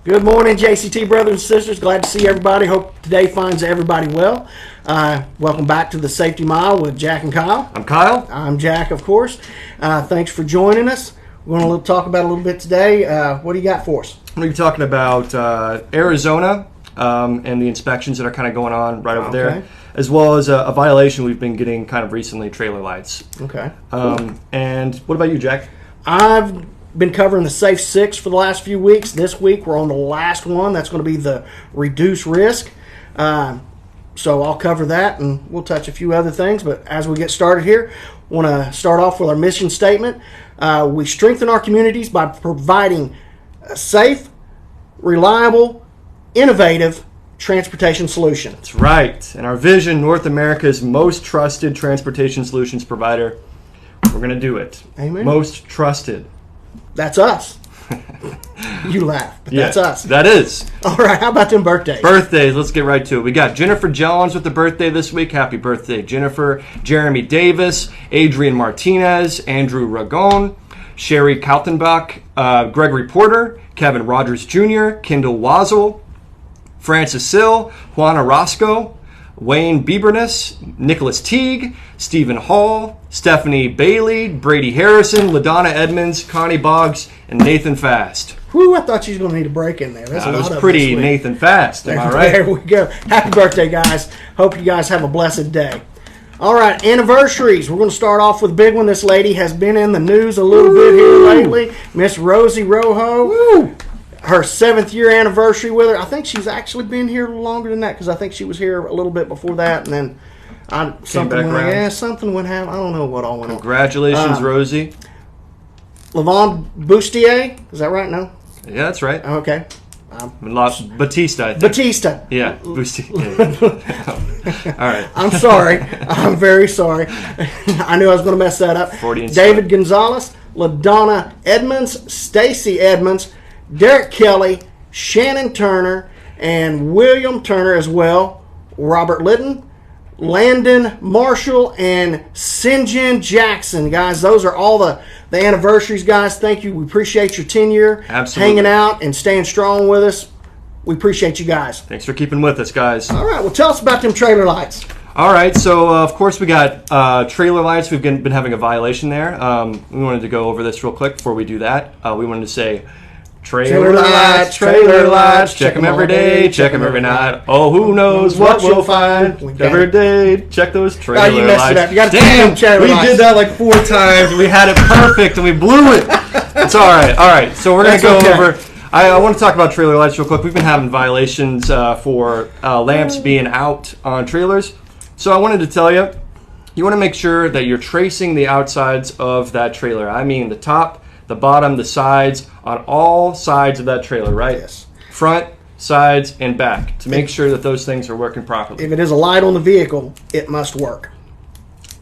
Good morning, JCT brothers and sisters. Glad to see everybody. Hope today finds everybody well. Welcome back to the Safety Mile with Jack and Kyle. I'm Kyle. I'm Jack, of course. Thanks for joining us. We're going to talk about a little bit today. What do you got for us? We're going to be talking about Arizona and the inspections that are kind of going on right over there, as well as a violation we've been getting kind of recently, trailer lights. Okay. And what about you, Jack? I've been covering the Safe 6 for the last few weeks. This week we're on the last one. That's going to be the reduce risk. So I'll cover that and we'll touch a few other things. But as we get started here, I want to start off with our mission statement. We strengthen our communities by providing a safe, reliable, innovative transportation solution. That's right. And our vision, North America's most trusted transportation solutions provider. We're going to do it. Amen. Most trusted. That's us. You laugh, but that's us. That is. All right, how about them birthdays? Birthdays, let's get right to it. We got Jennifer Jones with the birthday this week. Happy birthday, Jennifer. Jeremy Davis, Adrian Martinez, Andrew Ragon, Sherry Kaltenbach, Gregory Porter, Kevin Rogers Jr., Kendall Wazel, Francis Sill, Juana Roscoe, Wayne Bieberness, Nicholas Teague, Stephen Hall, Stephanie Bailey, Brady Harrison, LaDonna Edmonds, Connie Boggs, and Nathan Fast. Whew, I thought you was going to need a break in there. That's a lot was of pretty Nathan Fast, am I right? There we go. Happy birthday, guys. Hope you guys have a blessed day. All right, anniversaries. We're going to start off with a big one. This lady has been in the news a little bit here lately. Miss Rosie Rojo. Woo! Her 7th year anniversary with her. I think she's actually been here longer than that because I think she was here a little bit before that, and then something went happen. I don't know what all went on. Congratulations, Rosie. Levon Bustier, is that right? No? Yeah, that's right. Okay. Batista, I think. Batista. Yeah, Bustier. All right. I'm sorry. I'm very sorry. I knew I was going to mess that up. David Gonzalez, LaDonna Edmonds, Stacy Edmonds, Derek Kelly, Shannon Turner, and William Turner as well. Robert Litton, Landon Marshall, and Sinjin Jackson. Guys, those are all the anniversaries, guys. Thank you. We appreciate your tenure, hanging out, and staying strong with us. We appreciate you guys. Thanks for keeping with us, guys. All right, well, tell us about them trailer lights. All right, so of course we got trailer lights. We've been having a violation there. We wanted to go over this real quick before we do that. We wanted to say, trailer lights, check them every day, check them every night. Oh, who knows what we'll find every day. Check those trailer lights. You messed it up. You got to Damn, we did that like 4 times. We had it perfect and we blew it. It's all right. All right, so we're going to go over. I want to talk about trailer lights real quick. We've been having violations for lamps being out on trailers. So I wanted to tell you, you want to make sure that you're tracing the outsides of that trailer. I mean the top, the bottom, the sides, on all sides of that trailer, right? Yes. Front, sides, and back to make sure that those things are working properly. If it is a light on the vehicle, it must work.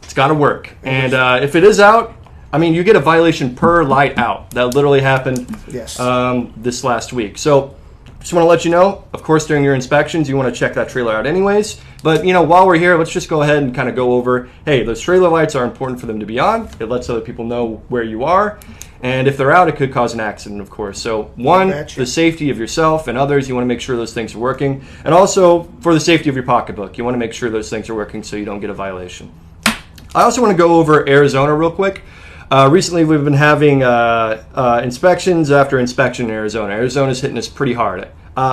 It's got to work. And if it is out, I mean, you get a violation per light out. That literally happened this last week. So just want to let you know, of course, during your inspections, you want to check that trailer out anyways. But, you know, while we're here, let's just go ahead and kind of go over, hey, those trailer lights are important for them to be on. It lets other people know where you are. And if they're out, it could cause an accident, of course. So, one, the safety of yourself and others, you want to make sure those things are working. And also, for the safety of your pocketbook, you want to make sure those things are working so you don't get a violation. I also want to go over Arizona real quick. Recently, we've been having inspections after inspection in Arizona. Arizona's hitting us pretty hard.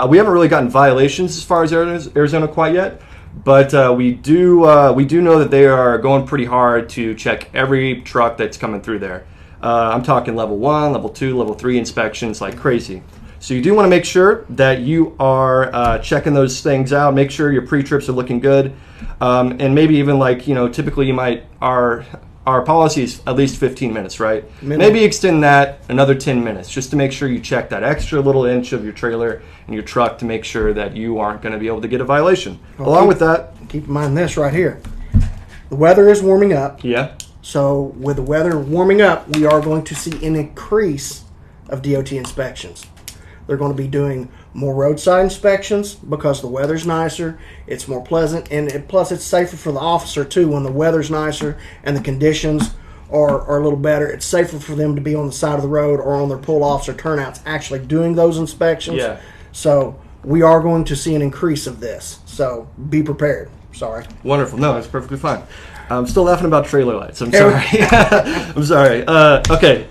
We haven't really gotten violations as far as Arizona quite yet, but we do know that they are going pretty hard to check every truck that's coming through there. I'm talking level 1, level 2, level 3 inspections like crazy. So you do want to make sure that you are checking those things out. Make sure your pre-trips are looking good, and maybe even like, you know, typically you might our policy is at least 15 minutes, right? Maybe extend that another 10 minutes just to make sure you check that extra little inch of your trailer and your truck to make sure that you aren't going to be able to get a violation. Well, along with that, keep in mind this right here. The weather is warming up. Yeah. So with the weather warming up, we are going to see an increase of DOT inspections. They're going to be doing more roadside inspections because the weather's nicer, it's more pleasant, and plus it's safer for the officer too when the weather's nicer and the conditions are a little better. It's safer for them to be on the side of the road or on their pull-offs or turnouts actually doing those inspections. Yeah. So we are going to see an increase of this. So be prepared. Sorry. Wonderful. No, that's perfectly fine. I'm still laughing about trailer lights. I'm sorry. I'm sorry. Okay.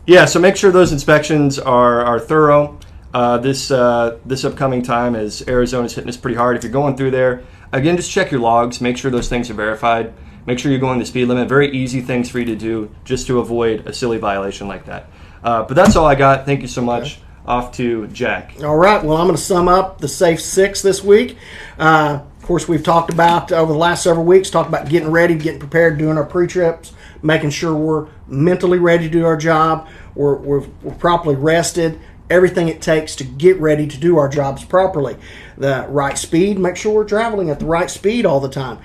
Yeah, so make sure those inspections are thorough. This upcoming time, as Arizona's hitting us pretty hard, if you're going through there, again, just check your logs. Make sure those things are verified. Make sure you're going the speed limit. Very easy things for you to do just to avoid a silly violation like that. But that's all I got. Thank you so much. Okay. Off to Jack. All right. Well, I'm going to sum up the Safe 6 this week. Of course, we've talked about, over the last several weeks, talked about getting ready, getting prepared, doing our pre-trips, making sure we're mentally ready to do our job, we're properly rested, everything it takes to get ready to do our jobs properly. The right speed, make sure we're traveling at the right speed all the time.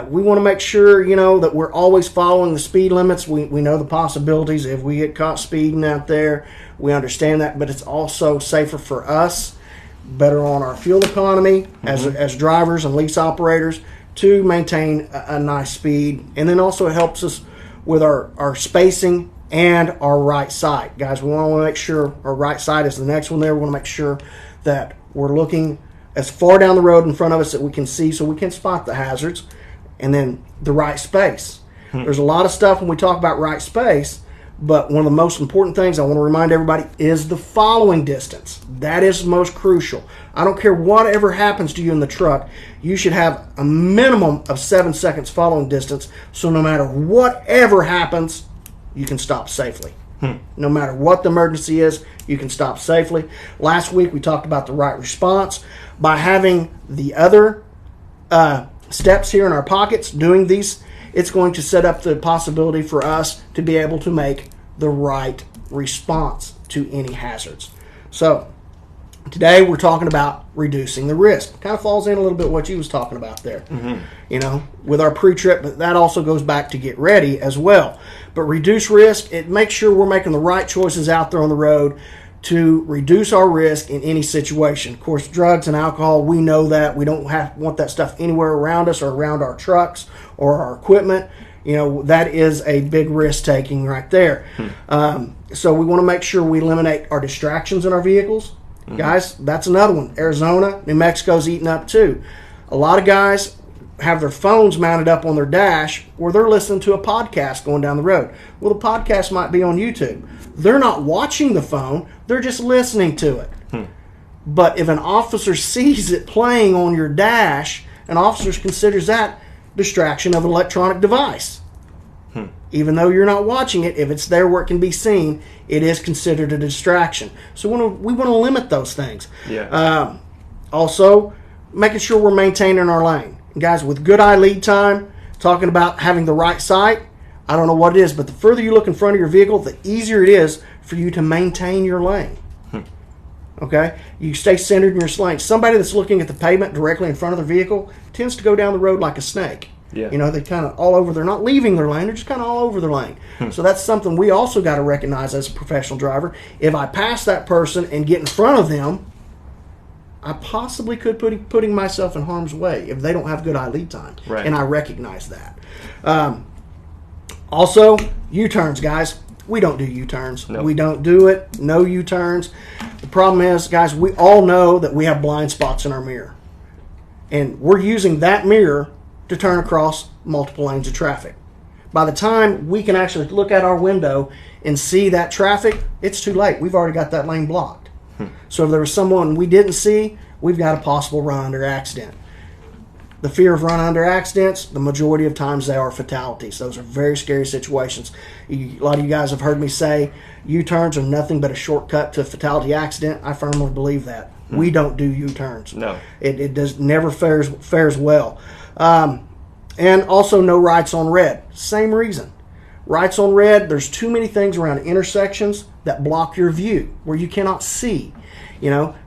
We want to make sure, that we're always following the speed limits. We know the possibilities if we get caught speeding out there. We understand that, but it's also safer for us, better on our fuel economy as drivers and lease operators to maintain a nice speed. And then also it helps us with our spacing and our right sight. Guys, we want to make sure our right sight is the next one there. We want to make sure that we're looking as far down the road in front of us that we can see so we can spot the hazards. And then the right space. There's a lot of stuff when we talk about right space, but one of the most important things I want to remind everybody is the following distance. That is most crucial. I don't care whatever happens to you in the truck, you should have a minimum of 7 seconds following distance, so no matter whatever happens, you can stop safely. No matter what the emergency is, you can stop safely. Last week we talked about the right response. By having the other steps here in our pockets, doing these, it's going to set up the possibility for us to be able to make the right response to any hazards. So today we're talking about reducing the risk. Kind of falls in a little bit what you was talking about there. With our pre-trip, but that also goes back to get ready as well. But reduce risk, it makes sure we're making the right choices out there on the road to reduce our risk in any situation. Of course, drugs and alcohol, we know that. We don't want that stuff anywhere around us or around our trucks or our equipment. That is a big risk taking right there. So we want to make sure we eliminate our distractions in our vehicles. Guys, that's another one. Arizona, New Mexico's eating up too. A lot of guys have their phones mounted up on their dash where they're listening to a podcast going down the road. Well, the podcast might be on YouTube. They're not watching the phone, they're just listening to it. But if an officer sees it playing on your dash, an officer considers that distraction of an electronic device. Even though you're not watching it, if it's there where it can be seen, it is considered a distraction. So we want to limit those things. Also, making sure we're maintaining our lane. And guys, with good eye lead time, talking about having the right sight, I don't know what it is, but the further you look in front of your vehicle, the easier it is for you to maintain your lane. Okay? You stay centered in your lane. Somebody that's looking at the pavement directly in front of their vehicle tends to go down the road like a snake. They kind of all over. They're not leaving their lane. They're just kind of all over their lane. So that's something we also got to recognize as a professional driver. If I pass that person and get in front of them, I possibly could putting myself in harm's way if they don't have good eye lead time. And I recognize that. Also, U-turns, guys. We don't do U-turns. Nope. We don't do it. No U-turns. The problem is, guys, we all know that we have blind spots in our mirror. And we're using that mirror to turn across multiple lanes of traffic. By the time we can actually look out our window and see that traffic, it's too late. We've already got that lane blocked. So if there was someone we didn't see, we've got a possible run-under accident. The fear of run-under accidents, the majority of times they are fatalities. Those are very scary situations. A lot of you guys have heard me say U-turns are nothing but a shortcut to a fatality accident. I firmly believe that. We don't do U-turns. No. It never fares well. And also no rights on red. Same reason. Rights on red, there's too many things around intersections that block your view, where you cannot see,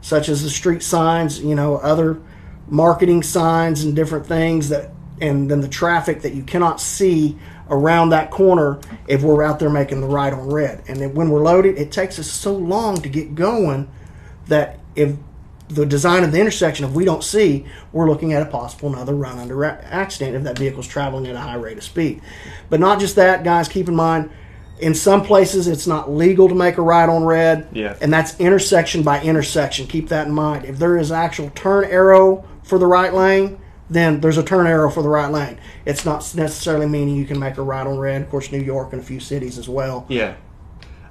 such as the street signs, other marketing signs and different things and then the traffic that you cannot see around that corner if we're out there making the right on red. And then when we're loaded, it takes us so long to get going that if the design of the intersection, if we don't see, we're looking at a possible another run-under accident if that vehicle's traveling at a high rate of speed. But not just that, guys, keep in mind, In some places, it's not legal to make a right on red. Yeah. And that's intersection by intersection. Keep that in mind. If there is actual turn arrow for the right lane, then there's a turn arrow for the right lane. It's not necessarily meaning you can make a right on red. Of course, New York and a few cities as well. Yeah.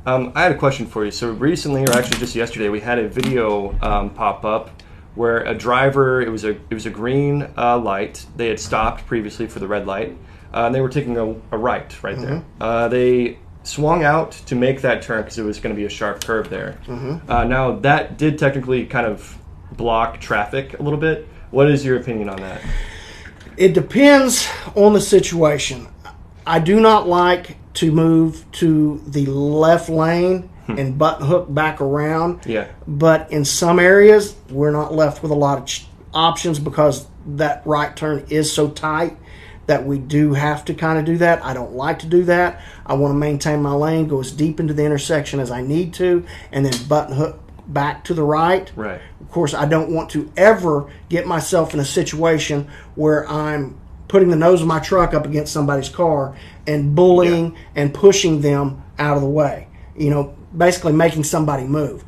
I had a question for you. So recently, or actually just yesterday, we had a video pop up where a driver, it was a green light. They had stopped previously for the red light. And they were taking a right there. They swung out to make that turn because it was going to be a sharp curve there. Now, that did technically kind of block traffic a little bit. What is your opinion on that? It depends on the situation. I do not like to move to the left lane and button hook back around. Yeah. But in some areas, we're not left with a lot of options because that right turn is so tight that we do have to kind of do that. I don't like to do that. I want to maintain my lane, go as deep into the intersection as I need to, and then button hook back to the right. Right. Of course, I don't want to ever get myself in a situation where I'm putting the nose of my truck up against somebody's car and bullying and pushing them out of the way. You know, basically making somebody move.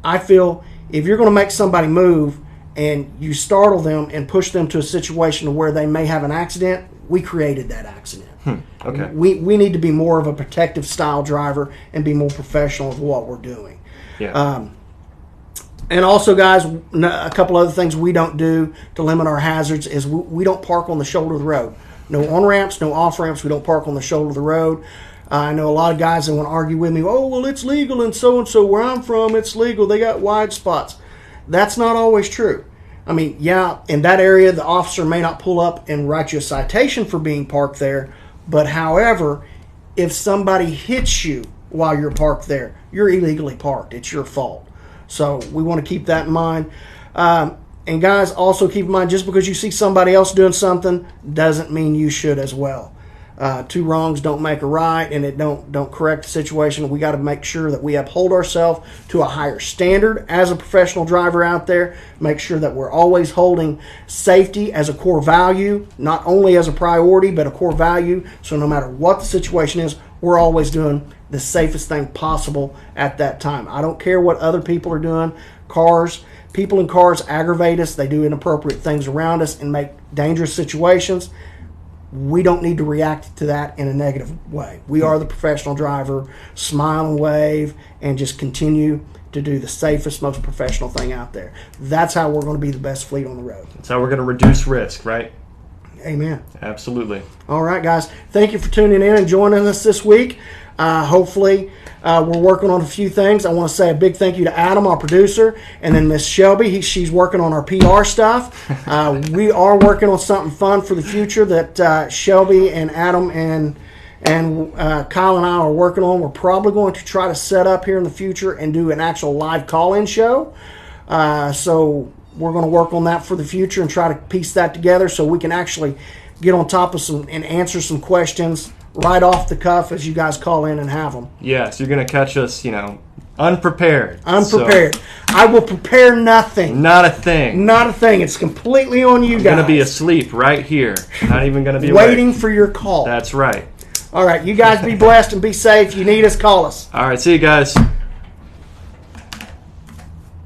I feel if you're going to make somebody move and you startle them and push them to a situation where they may have an accident, we created that accident. Okay. We need to be more of a protective style driver and be more professional of what we're doing. Yeah. And also, guys, a couple other things we don't do to limit our hazards is we don't park on the shoulder of the road. No on-ramps, no off-ramps. We don't park on the shoulder of the road. I know a lot of guys that want to argue with me, oh, well, it's legal and so where I'm from, it's legal. They got wide spots. That's not always true. I mean, yeah, in that area, the officer may not pull up and write you a citation for being parked there. But however, if somebody hits you while you're parked there, you're illegally parked. It's your fault. So we want to keep that in mind. And guys, also keep in mind, just because you see somebody else doing something doesn't mean you should as well. Two wrongs don't make a right, and it don't correct the situation. We got to make sure that we uphold ourselves to a higher standard as a professional driver out there. Make sure that we're always holding safety as a core value, not only as a priority, but a core value. So no matter what the situation is, we're always doing the safest thing possible at that time. I don't care what other people are doing. People in cars aggravate us. They do inappropriate things around us and make dangerous situations. We don't need to react to that in a negative way. We are the professional driver. Smile and wave and just continue to do the safest, most professional thing out there. That's how we're going to be the best fleet on the road. That's how we're going to reduce risk, right? Amen. Absolutely. All right, guys. Thank you for tuning in and joining us this week. Hopefully, we're working on a few things. I want to say a big thank you to Adam, our producer, and then Miss Shelby. She's working on our PR stuff. We are working on something fun for the future that Shelby and Adam and Kyle and I are working on. We're probably going to try to set up here in the future and do an actual live call-in show. So we're going to work on that for the future and try to piece that together so we can actually get on top of some and answer some questions right off the cuff as you guys call in and have them. Yeah, so you're going to catch us, unprepared. Unprepared. So, I will prepare nothing. Not a thing. Not a thing. It's completely on you guys. I'm going to be asleep right here. Not even going to be waiting for your call. That's right. All right, you guys be blessed and be safe. You need us, call us. All right, see you guys.